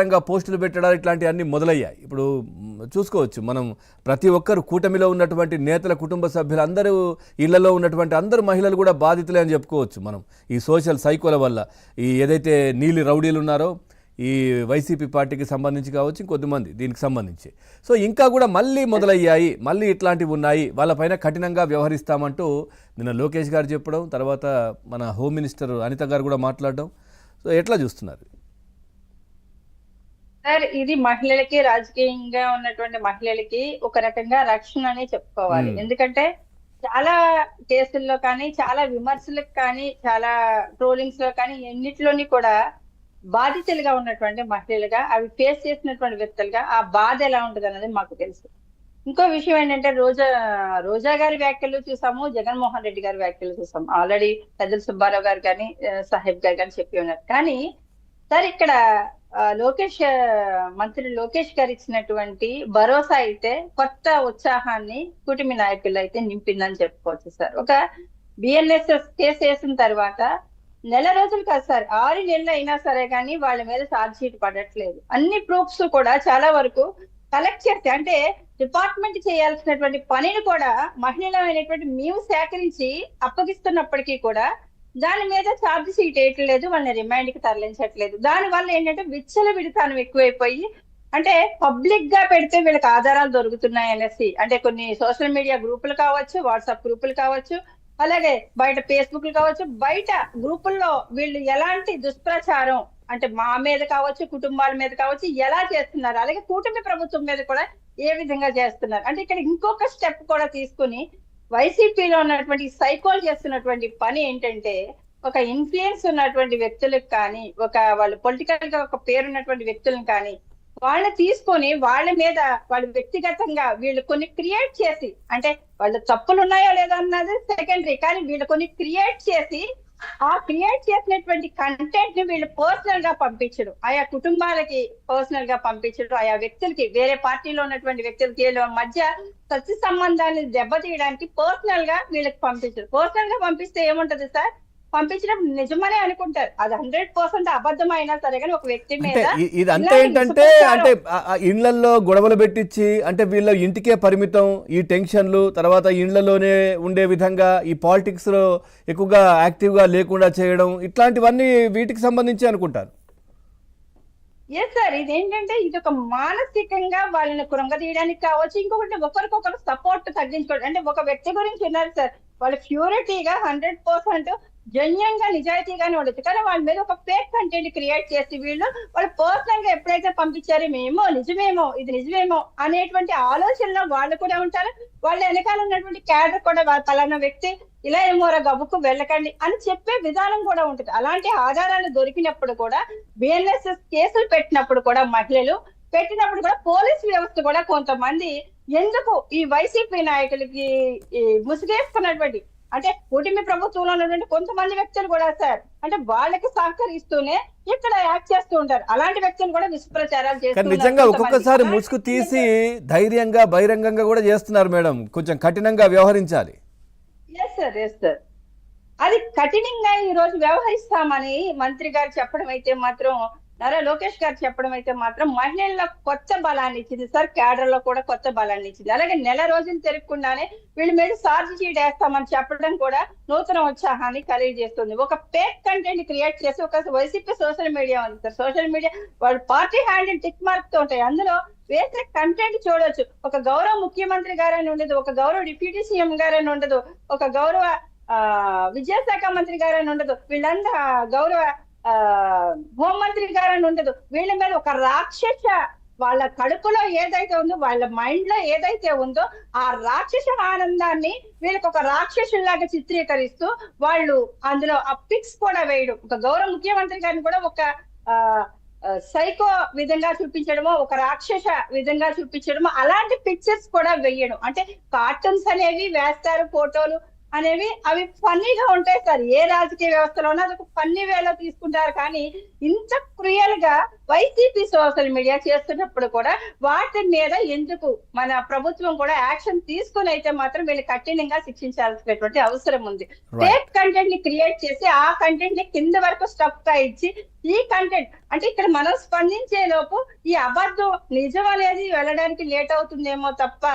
రంగా పోస్టులు పెట్టడాలు ఇట్లాంటివన్నీ మొదలయ్యాయి. ఇప్పుడు చూసుకోవచ్చు మనం ప్రతి ఒక్కరు కూటమిలో ఉన్నటువంటి నేతల కుటుంబ సభ్యులు అందరూ ఇళ్లలో ఉన్నటువంటి అందరు మహిళలు కూడా బాధితులే అని చెప్పుకోవచ్చు మనం. ఈ సోషల్ సైకోల వల్ల ఈ ఏదైతే నీలి రౌడీలు ఉన్నారో ఈ వైసీపీ పార్టీకి సంబంధించి కావచ్చు ఇంకొద్దిమంది దీనికి సంబంధించి సో ఇంకా కూడా మళ్ళీ మొదలయ్యాయి, మళ్ళీ ఇట్లాంటివి ఉన్నాయి, వాళ్ళపైన కఠినంగా వ్యవహరిస్తామంటూ నిన్న లోకేష్ గారు చెప్పడం, తర్వాత మన హోమ్ మినిస్టర్ అనిత గారు కూడా మాట్లాడడం. సో ఎట్లా చూస్తున్నారు? సార్, ఇది మహిళలకి, రాజకీయంగా ఉన్నటువంటి మహిళలకి ఒక రకంగా రక్షణ అనే చెప్పుకోవాలి. ఎందుకంటే చాలా కేసుల్లో కానీ, చాలా విమర్శలకు కానీ, చాలా ట్రోలింగ్స్ లో కానీ ఎన్నిట్లోని కూడా బాధితులుగా ఉన్నటువంటి మహిళలుగా, అవి ఫేస్ చేసినటువంటి వ్యక్తులుగా ఆ బాధ ఎలా ఉంటుంది అనేది మాకు తెలుసు. ఇంకో విషయం ఏంటంటే రోజా గారి వ్యాఖ్యలు చూసాము, జగన్మోహన్ రెడ్డి గారి వ్యాఖ్యలు చూసాము. ఆల్రెడీ పెద్దల సుబ్బారావు గారు కానీ, సాహెబ్ గారు కానీ చెప్పి ఉన్నారు. కానీ సార్, ఇక్కడ మంత్రి లోకేష్ గారు ఇచ్చినటువంటి భరోసా అయితే కొత్త ఉత్సాహాన్ని కూటమి నాయకులు అయితే నింపిందని చెప్పుకోవచ్చు సార్. ఒక బిఎన్ఎస్ఎస్ కేసు వేసిన తర్వాత నెల రోజులు కాదు సార్, 6 నెలలు అయినా సరే కానీ వాళ్ళ మీద ఛార్జ్ షీట్ పడట్లేదు. అన్ని ప్రూఫ్స్ కూడా చాలా వరకు కలెక్ట్ చేస్తే, అంటే డిపార్ట్మెంట్ చేయాల్సినటువంటి పనిని కూడా మహిళలైనటువంటి మేము సేకరించి అప్పగిస్తున్నప్పటికీ కూడా దాని మీద ఛార్జ్ షీట్ వేయట్లేదు, వాళ్ళని రిమాండ్ కి తరలించట్లేదు. దాని వల్ల ఏంటంటే విచ్చలవిడితనం ఎక్కువైపోయి, అంటే పబ్లిక్ గా పెడితే వీళ్ళకి ఆధారాలు దొరుకుతున్నాయి అనేసి, అంటే కొన్ని సోషల్ మీడియా గ్రూపులు కావచ్చు, వాట్సాప్ గ్రూపులు కావచ్చు, అలాగే బయట ఫేస్బుక్లు కావచ్చు, బయట గ్రూపుల్లో వీళ్ళు ఎలాంటి దుష్ప్రచారం అంటే మా మీద కావచ్చు, కుటుంబాల మీద కావచ్చు ఎలా చేస్తున్నారు, అలాగే కూటమి ప్రభుత్వం మీద కూడా ఏ విధంగా చేస్తున్నారు. అంటే ఇక్కడ ఇంకొక స్టెప్ కూడా తీసుకుని వైసీపీలో ఉన్నటువంటి సైకోలు చేస్తున్నటువంటి పని ఏంటంటే, ఒక ఇన్ఫ్లుయెన్స్ ఉన్నటువంటి వ్యక్తులకు కానీ, వాళ్ళు పొలిటికల్ గా ఒక పేరున్నటువంటి వ్యక్తులను కానీ వాళ్ళని తీసుకొని వాళ్ళ మీద వాళ్ళు వ్యక్తిగతంగా వీళ్ళు కొన్ని క్రియేట్ చేసి, అంటే వాళ్ళు తప్పులు ఉన్నాయో లేదో అన్నది సెకండరీ, కానీ వీళ్ళు కొన్ని క్రియేట్ చేసి ఆ క్రియేట్ చేసినటువంటి కంటెంట్ ని వీళ్ళు పర్సనల్ గా పంపించడం, ఆయా కుటుంబాలకి పర్సనల్ గా పంపించడం, ఆయా వ్యక్తులకి, వేరే పార్టీలో ఉన్నటువంటి వ్యక్తులకి వీళ్ళ మధ్య సత్య సంబంధాన్ని దెబ్బతీయడానికి పర్సనల్ గా వీళ్ళకి పంపించడం. పర్సనల్ గా పంపిస్తే ఏముంటది సార్, పంపించినప్పుడు నిజమనే అనుకుంటారు, అది 100% అబద్ధం అయినా సరే కానీ ఒక వ్యక్తి మీద ఇదంతా ఏంటంటే, అంటే ఇళ్లలో గొడవలు పెట్టించి, అంటే వీళ్ళ ఇంటికే పరిమితం, ఈ టెన్షన్లు, తర్వాత ఇళ్లలోనే ఉండే విధంగా ఈ పాలిటిక్స్ లో ఎక్కువగా యాక్టివ్ గా లేకుండా చేయడం, ఇట్లాంటివన్నీ వీటికి సంబంధించి అనుకుంటారు. ఎస్ సార్, ఇదేంటంటే ఇది ఒక మానసికంగా వాళ్ళని కృంగతీయడానికి కావచ్చు, ఇంకొకటి ఒకరికొకరు సపోర్ట్ తగ్గించుకోవడం. అంటే ఒక వ్యక్తి గురించి ఉన్నారు సార్, వాళ్ళు ప్యూరిటీగా 100% జెన్యున్ గా నిజాయితీగానే ఉండొచ్చు, కానీ వాళ్ళ మీద ఒక ఫేక్ కంటెంట్ క్రియేట్ చేసి వాళ్ళు పర్సనల్ గా ఎప్పుడైతే పంపించారో నిజమేమో ఇది నిజమేమో అనేటువంటి ఆలోచనలో వాళ్ళు కూడా ఉంటారు. వాళ్ళ వెనకాల ఉన్నటువంటి క్యాడర్ కూడా పలానా వ్యక్తి ఇలా ఏమోరా గబుకు వెళ్ళకండి అని చెప్పే విధానం కూడా ఉంటుంది. అలాంటి ఆధారాలు దొరికినప్పుడు కూడా, బిఎన్ఎస్ఎస్ కేసులు పెట్టినప్పుడు కూడా, మహిళలు పెట్టినప్పుడు కూడా పోలీస్ వ్యవస్థ కూడా కొంతమంది ఎందుకు ఈ వైసీపీ నాయకులకి ముసుగేసుకున్నటువంటి, అంటే కూటమి ప్రభుత్వంలో ఉన్నటువంటి కొంతమంది వ్యక్తులు కూడా సార్, అంటే వాళ్ళకి సహకరిస్తూనే ఇక్కడ యాక్ట్ చేస్తూ ఉంటారు. అలాంటి వ్యక్తులు కూడా విషప్రచారాలు చేస్తారు. నిజంగా ఒక్కొక్కసారి ముసుగు తీసి ధైర్యంగా బహిరంగంగా కూడా చేస్తున్నారు మేడం, కొంచెం కఠినంగా వ్యవహరించాలి. ఎస్ సార్, అది కఠినంగా ఈ రోజు వ్యవహరిస్తామని మంత్రి గారు చెప్పడం అయితే మాత్రం, నారా లోకేష్ గారు చెప్పడం అయితే మాత్రం మహిళల్లో కొత్త బలాన్ని ఇచ్చింది సార్, క్యాడర్ లో కూడా కొత్త బలాన్ని ఇచ్చింది. అలాగే నెల రోజులు తిరగకుండానే వీళ్ళ మీద ఛార్జ్ షీట్ వేస్తామని చెప్పడం కూడా నూతన ఉత్సాహాన్ని కలిగజేస్తుంది. ఒక ఫేక్ కంటెంట్ క్రియేట్ చేసి ఒక వైసీపీ సోషల్ మీడియా ఉంది సార్, సోషల్ మీడియా వాళ్ళ పార్టీ హ్యాండిల్ టిక్ మార్క్ తో ఉంటాయి, అందులో వేసిన కంటెంట్ చూడొచ్చు. ఒక గౌరవ ముఖ్యమంత్రి గారని ఉండదు, ఒక గౌరవ డిప్యూటీ సీఎం గారని ఉండదు, ఒక గౌరవ విద్యాశాఖ మంత్రి గారని ఉండదు, వీళ్ళంతా గౌరవ హోంమంత్రి గారని ఉండదు. వీళ్ళ మీద ఒక రాక్షస, వాళ్ళ కడుపులో ఏదైతే ఉందో, వాళ్ళ మైండ్ లో ఏదైతే ఉందో ఆ రాక్షస ఆనందాన్ని వీళ్ళకి ఒక రాక్షసులాగా చిత్రీకరిస్తూ వాళ్ళు అందులో ఆ పిక్స్ కూడా వేయడం, ఒక గౌరవ ముఖ్యమంత్రి గారిని కూడా ఒక సైకో విధంగా చూపించడమో, ఒక రాక్షస విధంగా చూపించడమో, అలాంటి పిక్చర్స్ కూడా వేయడం. అంటే కార్టూన్స్ అనేవి వేస్తారు, ఫోటోలు అనేవి అవి ఫన్నీగా ఉంటాయి సార్. ఏ రాజకీయ వ్యవస్థలోనూ అది ఒక ఫన్నీ వేలో తీసుకుంటారు. కానీ ఇంత క్రూయల్ గా వైసీపీ సోషల్ మీడియా చేస్తున్నప్పుడు కూడా వాటి మీద ఎందుకు మన ప్రభుత్వం కూడా యాక్షన్ తీసుకుని అయితే మాత్రం వీళ్ళు కఠినంగా శిక్షించాల్సినటువంటి అవసరం ఉంది. ఫేక్ కంటెంట్ ని క్రియేట్ చేసి ఆ కంటెంట్ ని కింద వరకు స్టఫ్ గా ఇచ్చి ఈ కంటెంట్ అంటే ఇక్కడ మనం స్పందించే లోపు ఈ అబద్ధం నిజం అనేది వెళ్ళడానికి లేట్ అవుతుందేమో తప్ప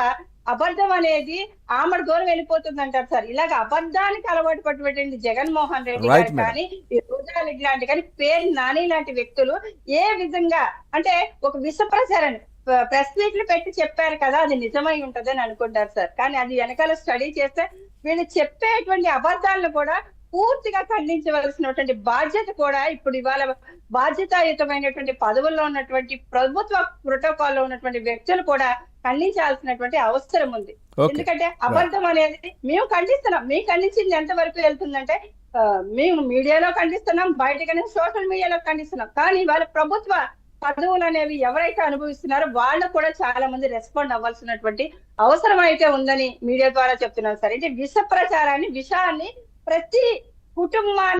అబద్ధం అనేది ఆమడ దూరం వెళ్ళిపోతుంది అంటారు సార్. ఇలాగ అబద్ధానికి అలవాటు పడినటువంటి జగన్మోహన్ రెడ్డి గారు కానీ ఈ రోజారెడ్డి లాంటి కానీ పేరు నాని లాంటి వ్యక్తులు ఏ విధంగా అంటే ఒక విష ప్రచారాన్ని ప్రెస్ మీట్లు పెట్టి చెప్పారు కదా అది నిజమై ఉంటదని అనుకుంటారు సార్. కానీ అది వెనకాల స్టడీ చేస్తే వీళ్ళు చెప్పేటువంటి అబద్ధాలను కూడా పూర్తిగా ఖండించవలసినటువంటి బాధ్యత కూడా ఇప్పుడు ఇవాళ బాధ్యతాయుతమైనటువంటి పదవుల్లో ఉన్నటువంటి ప్రభుత్వ ప్రోటోకాల్లో ఉన్నటువంటి వ్యక్తులు కూడా ఖండించాల్సినటువంటి అవసరం ఉంది. ఎందుకంటే అబద్ధం అనేది మేము ఖండిస్తున్నాం. మేము ఖండించింది ఎంత వరకు వెళ్తుందంటే మేము మీడియాలో ఖండిస్తున్నాం, బయటకనే సోషల్ మీడియాలో ఖండిస్తున్నాం. కానీ వాళ్ళ ప్రభుత్వ పదవులు అనేవి ఎవరైతే అనుభవిస్తున్నారో వాళ్ళు కూడా చాలా మంది రెస్పాండ్ అవ్వాల్సినటువంటి అవసరం అయితే ఉందని మీడియా ద్వారా చెప్తున్నాం సార్. అంటే విష ప్రచారాన్ని విషాన్ని ప్రతి కుటుంబాన్ని